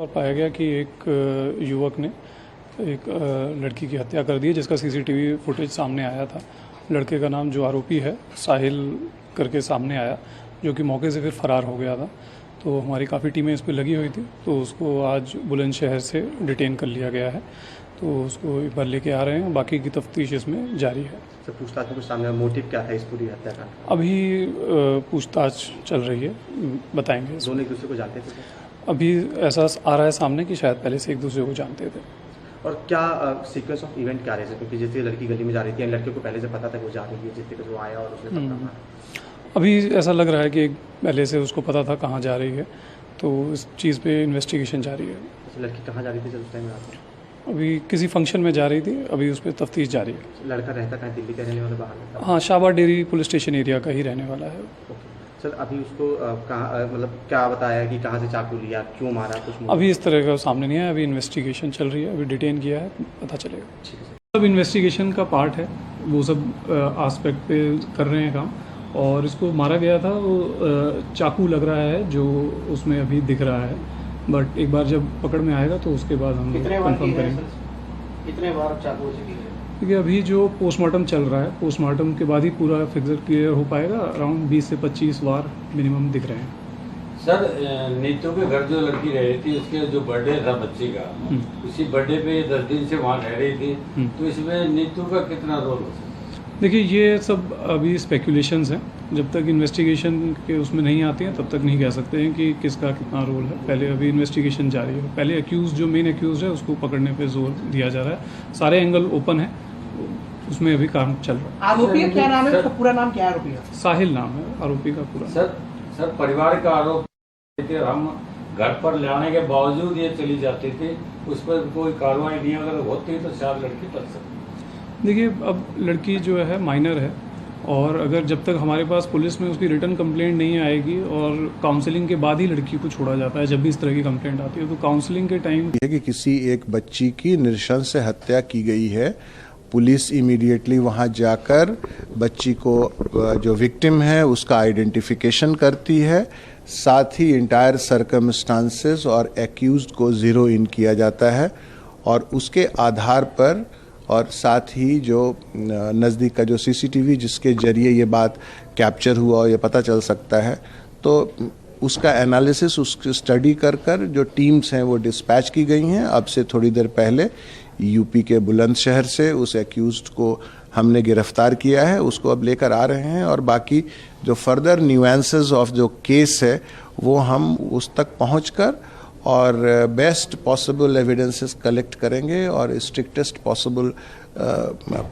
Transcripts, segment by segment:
और पाया गया कि एक युवक ने एक लड़की की हत्या कर दी है, जिसका सीसीटीवी फुटेज सामने आया था। लड़के का नाम जो आरोपी है साहिल करके सामने आया, जो कि मौके से फिर फरार हो गया था। तो हमारी काफ़ी टीमें इस पर लगी हुई थी, तो उसको आज बुलंदशहर से डिटेन कर लिया गया है। तो उसको एक बार लेके आ रहे हैं, बाकी की तफ्तीश इसमें जारी है। सर, पूछताछ में कुछ सामने मोटिव क्या था इस पूरी हत्याकांड का? अभी पूछताछ चल रही है, बताएंगे। दोनों एक दूसरे को जानते थे? अभी ऐसा आ रहा है सामने कि शायद पहले से एक दूसरे को जानते थे। और क्या सीक्वेंस ऑफ इवेंट क्या रहे थे? क्योंकि जैसे लड़की गली में जा रही थी, लड़के को पहले से पता था कि वो जा रही है, जिससे वो आया और उसने पकड़ा मारा। अभी ऐसा लग रहा है कि पहले से उसको पता था कहाँ जा रही है, तो इस चीज़ पे इन्वेस्टिगेशन जारी है। लड़की कहाँ जा रही थी जब उस टाइम में आती? अभी किसी फंक्शन में जा रही थी, अभी उस पर तफ्तीश जारी है। लड़का रहता कहाँ? दिल्ली का रहने वाला, बाहर रहता? हाँ, Shahbad dairy police station area का ही रहने वाला है। ओके सर, अभी उसको कहाँ मतलब क्या बताया कि कहाँ से चाकू लिया, क्यों मारा, कुछ? अभी इस तरह का सामने नहीं आया, अभी इन्वेस्टिगेशन चल रही है, अभी डिटेन किया है, पता चलेगा। ठीक है। सब इन्वेस्टिगेशन का पार्ट है, वो सब आस्पेक्ट पे कर रहे हैं काम। और इसको मारा गया था, वो चाकू लग रहा है जो उसमें अभी दिख रहा है, बट एक बार जब पकड़ में आएगा तो उसके बाद हम कंफर्म करेंगे। कितने बार चाकू से? देखिए, अभी जो पोस्टमार्टम चल रहा है, पोस्टमार्टम के बाद ही पूरा फिगर क्लियर हो पाएगा। अराउंड 20 से 25 बार मिनिमम दिख रहे हैं। सर, नीतू के घर जो लड़की रह रही थी, उसके जो बर्थडे था बच्ची का, उसी बर्थडे पे 10 दिन से वहाँ रह रही थी, तो इसमें नीतू का कितना रोल हो सकता? देखिए, ये सब अभी स्पेकुलेशंस हैं। जब तक इन्वेस्टिगेशन के उसमें नहीं आती हैं तब तक नहीं कह सकते हैं कि किसका कितना रोल है। पहले अभी इन्वेस्टिगेशन जारी है। पहले अक्यूज, जो मेन अक्यूज है, उसको पकड़ने पे जोर दिया जा रहा है। सारे एंगल ओपन है, उसमें अभी काम चल रहा है। आरोपी क्या नाम है? उसका पूरा नाम क्या है आरोपी का? साहिल नाम है आरोपी का पूरा। सर, परिवार का आरोप थे, हम घर पर ले आने के बावजूद ये चली जाती थी, उस पर कोई कार्रवाई नहीं अगर होती तो शायद लड़की बच सकती। देखिए, अब लड़की जो है माइनर है, और अगर जब तक हमारे पास पुलिस में उसकी रिटर्न कंप्लेंट नहीं आएगी, और काउंसलिंग के बाद ही लड़की को छोड़ा जाता है। जब भी इस तरह की कंप्लेंट आती है तो काउंसलिंग के टाइम कि किसी एक बच्ची की नृशंस से हत्या की गई है, पुलिस इमीडिएटली वहां जाकर बच्ची को, जो विक्टिम है, उसका आइडेंटिफिकेशन करती है। साथ ही इंटायर सर्कमस्टांसेस और एक्यूज्ड को जीरो इन किया जाता है, और उसके आधार पर, और साथ ही जो नज़दीक का जो सीसीटीवी जिसके जरिए ये बात कैप्चर हुआ और ये पता चल सकता है, तो उसका एनालिसिस, उसकी स्टडी कर कर जो टीम्स हैं वो डिस्पैच की गई हैं। अब से थोड़ी देर पहले यूपी के बुलंदशहर से उस एक्यूज्ड को हमने गिरफ्तार किया है, उसको अब लेकर आ रहे हैं, और बाकी जो फर्दर न्यूएंसेस ऑफ जो केस है वो हम उस तक पहुंचकर और बेस्ट पॉसिबल एविडेंसेस कलेक्ट करेंगे, और स्ट्रिक्टेस्ट पॉसिबल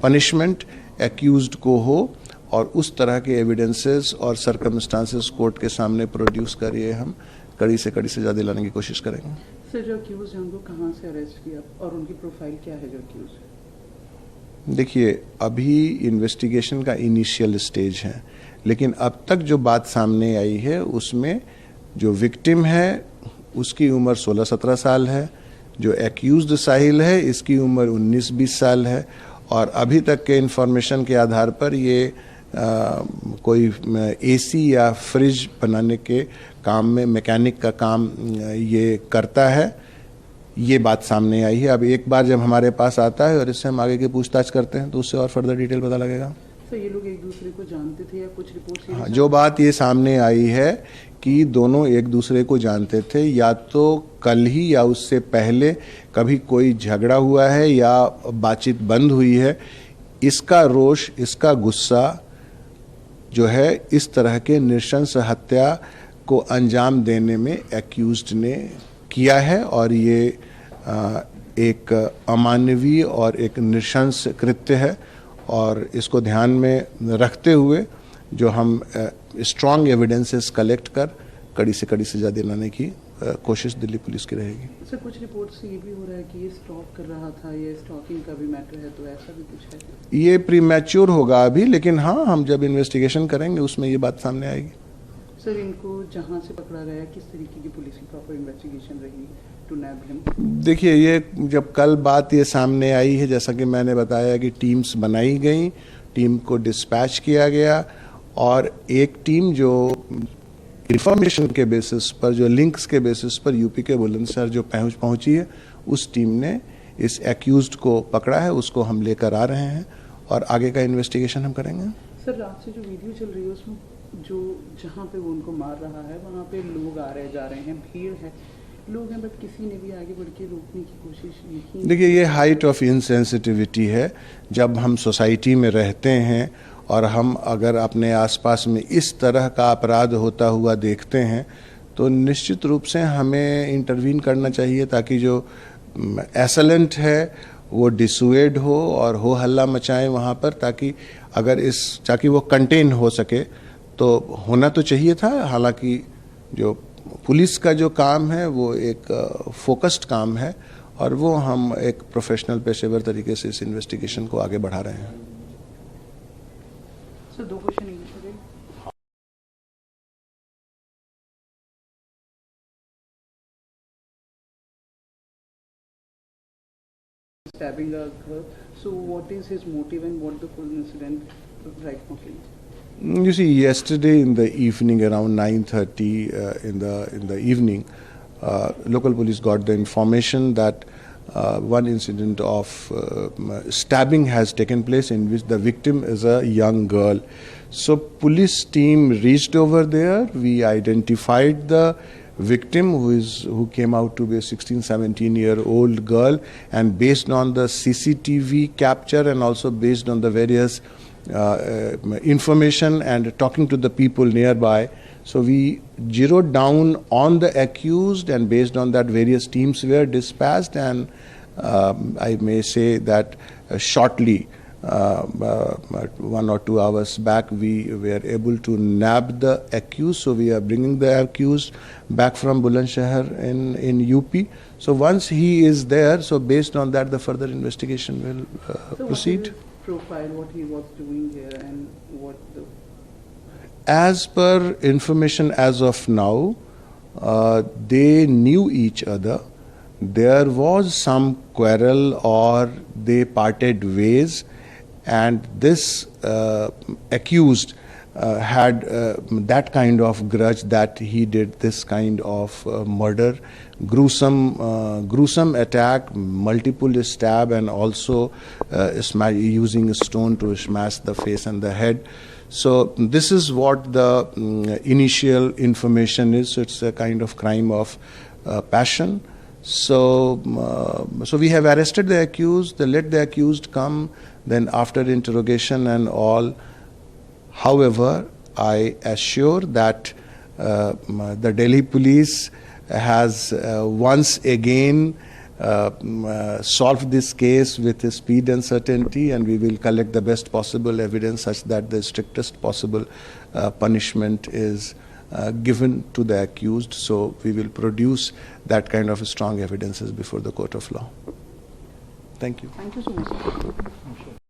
पनिशमेंट एक्यूज्ड को हो, और उस तरह के एविडेंसेस और सर्कमस्टांसेस कोर्ट के सामने प्रोड्यूस करिए हम कड़ी से कड़ी सजा दिलाने की कोशिश करेंगे। सर, जो अक्यूज हैं उनको कहाँ से अरेस्ट किया और उनकी प्रोफाइल क्या है जो अक्यूज है? देखिए, अभी इन्वेस्टिगेशन का इनिशियल स्टेज है, लेकिन अब तक जो बात सामने आई है उसमें जो विक्टिम है उसकी उम्र 16-17 साल है, जो एक्यूज्ड साहिल है इसकी उम्र 19-20 साल है, और अभी तक के इन्फॉर्मेशन के आधार पर ये कोई एसी या फ्रिज बनाने के काम में, मैकेनिक का काम ये करता है। ये बात सामने आई है। अब एक बार जब हमारे पास आता है और इससे हम आगे की पूछताछ करते हैं तो उससे और फर्दर डिटेल पता लगेगा। सर, ये लोग एक दूसरे को जानते थे या कुछ रिपोर्ट्स? हाँ, जो बात ये सामने आई है कि दोनों एक दूसरे को जानते थे, या तो कल ही या उससे पहले कभी कोई झगड़ा हुआ है या बातचीत बंद हुई है। इसका रोष, इसका गुस्सा जो है इस तरह के नृशंस हत्या को अंजाम देने में एक्यूज्ड ने किया है, और ये एक अमानवीय और एक नृशंस कृत्य है, और इसको ध्यान में रखते हुए जो हम स्ट्रॉन्ग एविडेंसेस कलेक्ट कर कड़ी से कड़ी सजा दिलाने की कोशिश दिल्ली पुलिस की रहेगी। सर, कुछ रिपोर्ट से ये भी हो रहा है कि ये स्टॉक कर रहा था, ये स्टॉकिंग का भी मैटर है, तो ऐसा भी कुछ है? ये प्रीमैच्योर होगा अभी, लेकिन हाँ, हम जब इन्वेस्टिगेशन करेंगे उसमें ये बात सामने आएगी। सर, इनको जहाँ से पकड़ा गया, किस तरीके की पुलिस की प्रॉपर इन्वेस्टिगेशन रही टू नैब हिम? देखिए, ये जब कल बात ये सामने आई है, जैसा कि मैंने बताया कि टीम्स बनाई गई, टीम को डिस्पैच किया गया, और एक टीम जो इंफॉर्मेशन के बेसिस पर, जो लिंक्स के बेसिस पर यूपी के बुलंदशहर जो पहुंची है, उस टीम ने इस एक्यूज्ड को पकड़ा है, उसको हम लेकर आ रहे हैं और आगे का इन्वेस्टिगेशन हम करेंगे। सर रात से जो वीडियो चल रही है उसमें जो जहाँ पे वो उनको मार रहा है वहाँ पे लोग आ रहे जा रहे हैं, भीड़ है, लोग हैं, बट किसी ने भी आगे बढ़ के रोकने की कोशिश नहीं। देखिए, ये हाइट ऑफ इनसेंसिटिविटी है। जब हम सोसाइटी में रहते हैं और हम अगर अपने आसपास में इस तरह का अपराध होता हुआ देखते हैं तो निश्चित रूप से हमें इंटरवीन करना चाहिए, ताकि जो एसलेंट है वो डिसुएड हो और हो हल्ला मचाएं वहाँ पर, ताकि वो कंटेन हो सके। तो होना तो चाहिए था। हालांकि जो पुलिस का जो काम है वो एक फोकस्ड काम है और वो हम एक प्रोफेशनल पेशेवर तरीके से इस इन्वेस्टिगेशन को आगे बढ़ा रहे हैं। सर 2 क्वेश्चन है। Stabbing a girl. So what is his motive and what the full incident right now? You see, yesterday in the evening, around 9:30 in the evening, local police got the information that one incident of stabbing has taken place in which the victim is a young girl. So police team reached over there. We identified the victim, who came out to be a 16-17-year-old girl, and based on the CCTV capture and also based on the various information and talking to the people nearby, so we zeroed down on the accused, and based on that various teams were dispatched, and I may say that shortly, 1 or 2 hours back, we were able to nab the accused. So we are bringing the accused back from Bulandshahr in UP. So once he is there, so based on that, the further investigation will So proceed. what is his profile, what he was doing here, and what the... As per information as of now, they knew each other. There was some quarrel or they parted ways, and this accused had that kind of grudge that he did this kind of murder, gruesome attack, multiple stab, and also using a stone to smash the face and the head. So this is what the initial information is. So it's a kind of crime of passion. So we have arrested the accused, let the accused come, then after interrogation and all. However, I assure that the Delhi police has once again solved this case with speed and certainty, and we will collect the best possible evidence such that the strictest possible punishment is given to the accused. So we will produce that kind of strong evidences before the court of law. Thank you. Thank you so much, sir.